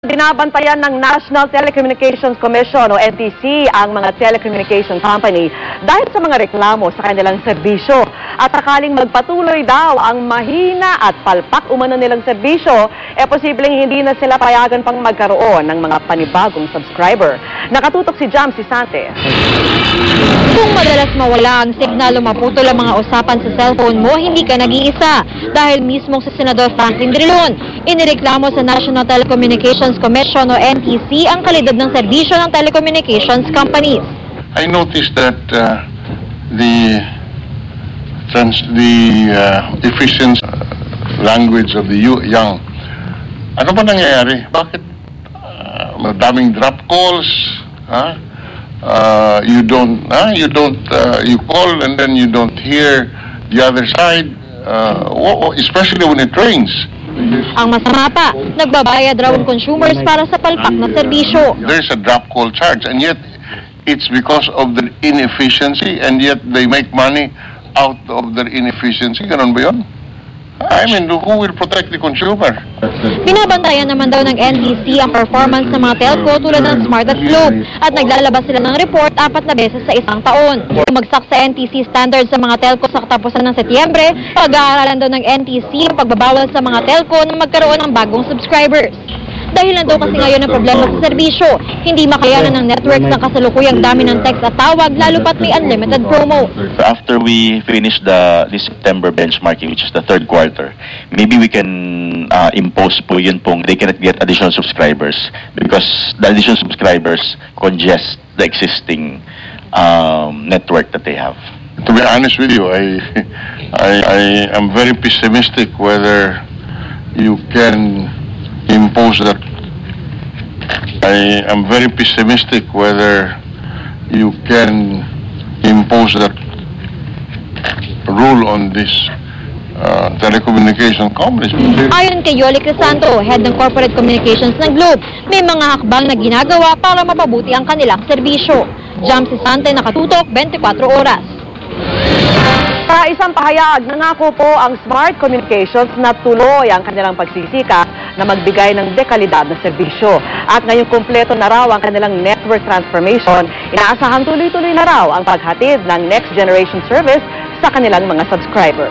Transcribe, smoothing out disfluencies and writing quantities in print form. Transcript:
Binabantayan ng National Telecommunications Commission o NTC ang mga telecommunication company dahil sa mga reklamo sa kanilang serbisyo. At akaling magpatuloy daw ang mahina at palpak umano nilang serbisyo, posibleng hindi na sila payagan pang magkaroon ng mga panibagong subscriber. Nakatutok si Jam Sisante. Kung madalas mawala ang signal o maputol ang mga usapan sa cellphone mo, hindi ka nag-iisa. Dahil mismong sa Senador Franklin Drilon, inireklamo sa National Telecommunications Commission o NTC ang kalidad ng serbisyo ng telecommunications companies. I noticed that the efficient language of the young. Ano ba nangyayari? Bakit madaming drop calls? You call and then you don't hear the other side, especially when it rains. Ang masama pa, nagbabayad raw ang consumers para sa palpak na serbisyo. There's a drop call charge and yet it's because of the inefficiency and yet they make money out of their inefficiency. Ganun ba yun? I mean, who will protect the consumer? Binabantayan naman daw ng NTC ang performance ng mga telco tulad ng Smart at Globe at naglalabas sila ng report 4 na beses sa isang taon. Bumagsak sa NTC standards sa mga telco sa katapusan ng Setyembre, pag-aaralan daw ng NTC ang pagbabawal sa mga telco na magkaroon ng bagong subscribers. Dahilan daw kasi ngayon ang problema sa serbisyo, hindi makayanan ng networks ng kasalukuyang dami ng text at tawag lalo pat may unlimited promo. After we finish this September benchmarking, which is the third quarter, maybe we can impose po yun pong they cannot get additional subscribers because the additional subscribers congest the existing network that they have. To be honest with you, I am very pessimistic whether you can impose that. I am very pessimistic whether you can impose that rule on this telecommunication companies. Ayon kay Yoli Crisanto, head ng corporate communications ng Globe, may mga hakbang na ginagawa para mapabuti ang kanilang serbisyo. Jam Sisante, nakatutok 24 oras. Sa isang pahayag, nangako po ang Smart Communications na tuloy ang kanilang pagsisikap na magbigay ng dekalidad na serbisyo. At ngayong kumpleto na raw ang kanilang network transformation, inaasahang tuloy-tuloy na raw ang paghatid ng next generation service sa kanilang mga subscriber.